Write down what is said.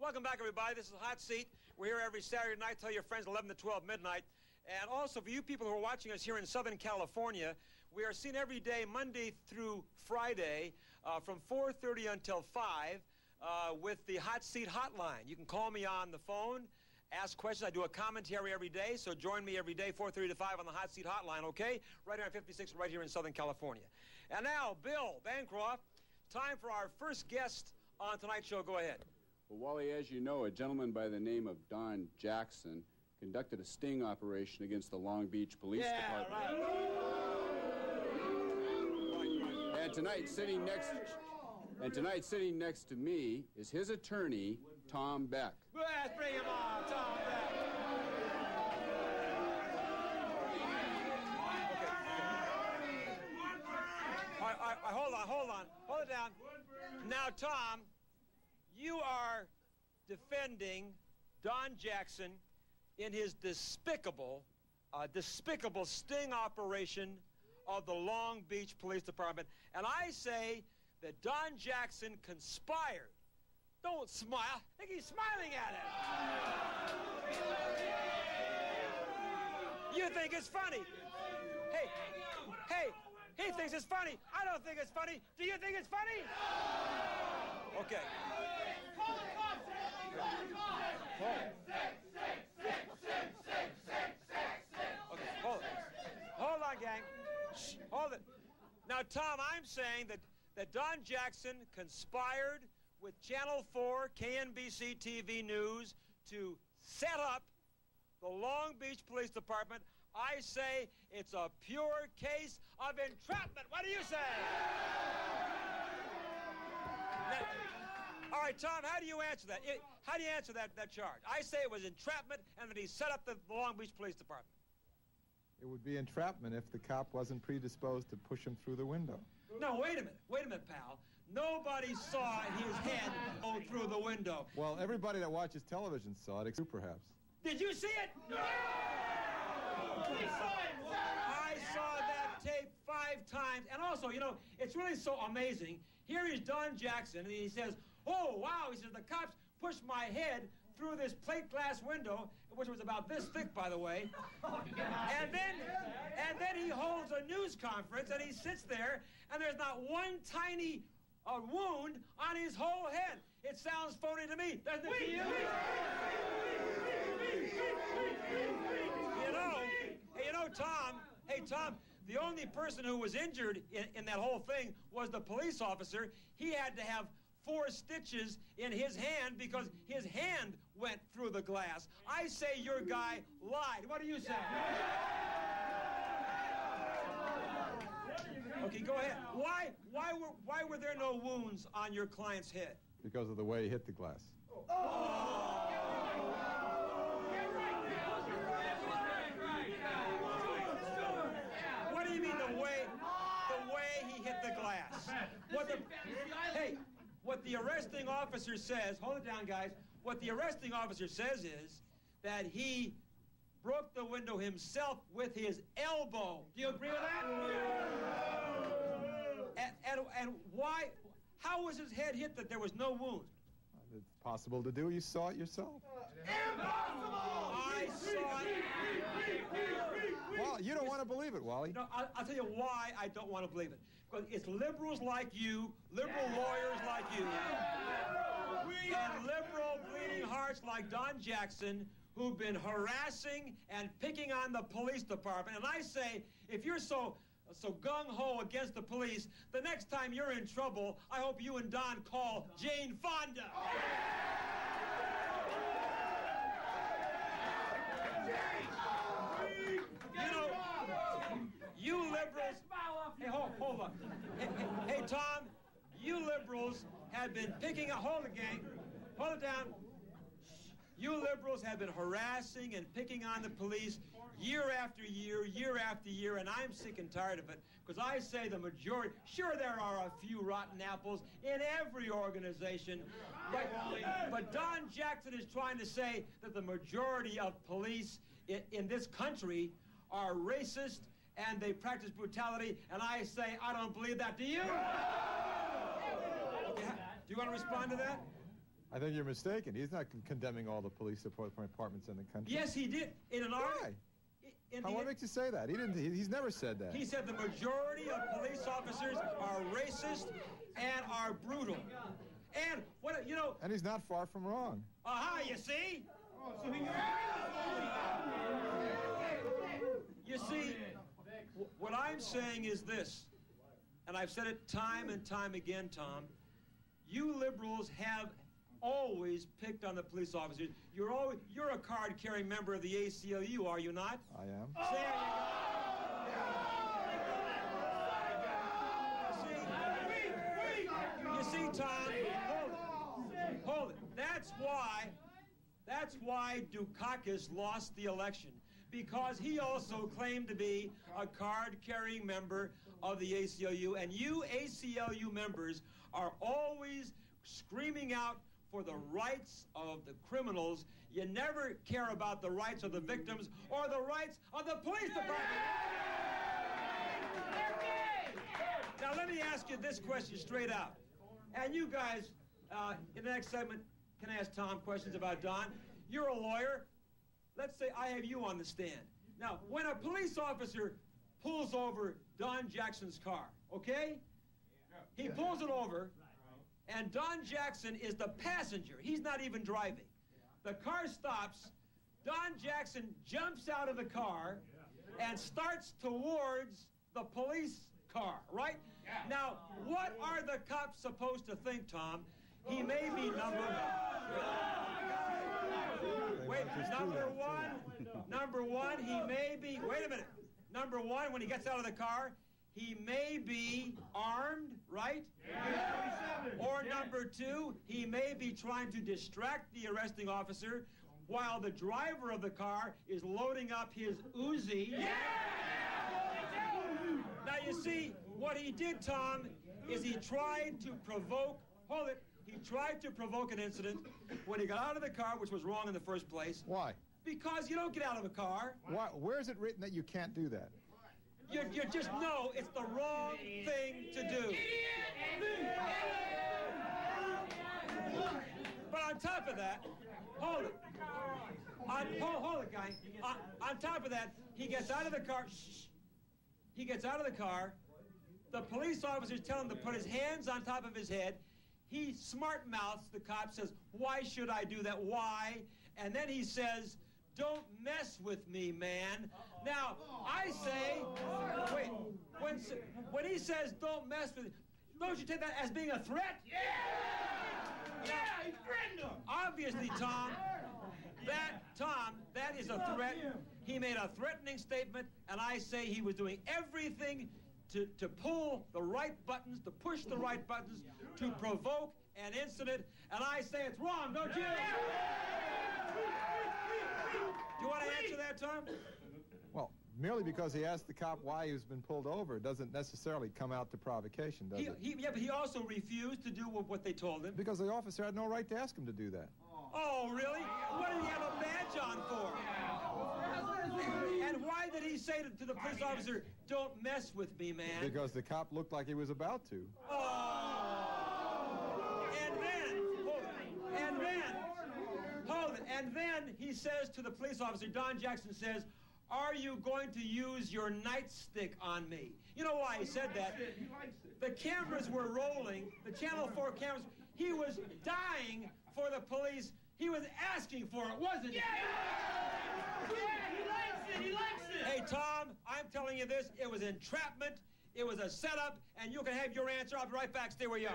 Welcome back, everybody. This is Hot Seat. We're here every Saturday night. Tell your friends 11 to 12 midnight. And also, for you people who are watching us here in Southern California, we are seen every day, Monday through Friday, from 4:30 until 5, with the Hot Seat hotline. You can call me on the phone, ask questions. I do a commentary every day, so join me every day, 4:30 to 5 on the Hot Seat hotline, okay? Right here on 56, right here in Southern California. And now, Bill Bancroft, time for our first guest on tonight's show. Go ahead. Well, Wally, as you know, a gentleman by the name of Don Jackson conducted a sting operation against the Long Beach Police Department. Right. And tonight, sitting next to me is his attorney, Tom Beck. Let's bring him on, Tom Beck. Okay. All right, hold on. Hold it down. Now, Tom, you are defending Don Jackson in his despicable sting operation of the Long Beach Police Department. And I say that Don Jackson conspired. Don't smile. I think he's smiling at it. You think it's funny. Hey, he thinks it's funny. I don't think it's funny. Do you think it's funny? Okay. Call the cops! Okay, hold on, gang. Shh, hold it. Now, Tom, I'm saying that Don Jackson conspired with Channel 4, KNBC TV News to set up the Long Beach Police Department. I say it's a pure case of entrapment. What do you say? Now, all right, Tom, how do you answer that? How do you answer that charge? I say it was entrapment and that he set up the Long Beach Police Department. It would be entrapment if the cop wasn't predisposed to push him through the window. No, wait a minute, pal. Nobody saw his head go through the window. Well, everybody that watches television saw it, except perhaps. Did you see it? No! I saw that tape 5 times. And also, you know, it's really so amazing. Here is Don Jackson, and he says, oh, wow, he says, the cops pushed my head through this plate glass window, which was about this thick, by the way. And then he holds a news conference, and he sits there, and there's not one tiny wound on his whole head. It sounds phony to me, doesn't it to you? You know, Tom, hey, Tom, the only person who was injured in that whole thing was the police officer. He had to have 4 stitches in his hand because his hand went through the glass. I say your guy lied. What do you say? Okay, go ahead. Why were there no wounds on your client's head? Because of the way he hit the glass. What do you mean the way he hit the glass? What the arresting officer says, hold it down, guys. What the arresting officer says is that he broke the window himself with his elbow. Do you agree with that? And why? How was his head hit that there was no wound? It's possible to do. You saw it yourself. Impossible! I saw it. Well, you don't want to believe it, Wally. No, I'll tell you why I don't want to believe it. Because it's liberals like you, liberal lawyers like you, and liberal bleeding hearts like Don Jackson who've been harassing and picking on the police department. And I say, if you're so gung-ho against the police, the next time you're in trouble, I hope you and Don call Jane Fonda. You liberals, hey, hold on. Hey, Tom, you liberals have been picking up, hold it, gang, hold it down. You liberals have been harassing and picking on the police year after year, and I'm sick and tired of it, because I say the majority, sure there are a few rotten apples in every organization, but Don Jackson is trying to say that the majority of police in this country are racist and they practice brutality, and I say I don't believe that. Do you? Okay, do you want to respond to that? I think you're mistaken. He's not condemning all the police departments in the country. Yes, he did. In an article. What makes you say that? He's never said that. He said the majority of police officers are racist and are brutal. And what, you know... And he's not far from wrong. Aha, you see? You see, what I'm saying is this, and I've said it time and time again, Tom, you liberals have always picked on the police officers. You're a card-carrying member of the ACLU, are you not? I am. There you go. You see, Tom, hold it. That's why Dukakis lost the election, because he also claimed to be a card-carrying member of the ACLU, and you ACLU members are always screaming out for the rights of the criminals. You never care about the rights of the victims or the rights of the police department. Now, let me ask you this question straight out. And you guys, in the next segment, can I ask Tom questions about Don? You're a lawyer. Let's say I have you on the stand. Now, when a police officer pulls over Don Jackson's car, okay? He pulls it over, and Don Jackson is the passenger. He's not even driving. The car stops. Don Jackson jumps out of the car and starts towards the police car, right? Now, what are the cops supposed to think, Tom? He may be number one, he may be, wait a minute. Number one, when he gets out of the car, he may be armed, right? Or number two, he may be trying to distract the arresting officer while the driver of the car is loading up his Uzi. Now, you see, what he did, Tom, is he tried to provoke, hold it, he tried to provoke an incident when he got out of the car, which was wrong in the first place. Why? Because you don't get out of a car. Why? Where is it written that you can't do that? You just know it's the wrong thing to do. But on top of that, hold it. Hold it, guy. On top of that, he gets out of the car. Shh. He gets out of the car. The police officers tell him to put his hands on top of his head. He smart mouths the cop, says, "Why should I do that? Why?" And then he says, "Don't mess with me, man." Now, I say, wait, when he says, "Don't mess with me," don't you take that as being a threat? Yeah, he threatened him. Obviously, Tom, that is a threat. He made a threatening statement, and I say he was doing everything to pull the right buttons, to push the right buttons, to provoke an incident, and I say it's wrong, don't you? Do you want to answer that, Tom? Well, merely because he asked the cop why he's been pulled over doesn't necessarily come out to provocation, does it? Yeah, but he also refused to do what they told him. Because the officer had no right to ask him to do that. Oh, really? What did he have a badge on for? And why did he say to the police officer, "Don't mess with me, man"? Because the cop looked like he was about to. Oh! And then he says to the police officer, Don Jackson says, "Are you going to use your nightstick on me?" You know why he said that? The cameras were rolling, the Channel 4 cameras. He was dying for the police. He was asking for it, wasn't he? Yeah, he likes it. Hey, Tom, I'm telling you this, it was entrapment, it was a setup, and you can have your answer. I'll be right back. Stay where you are.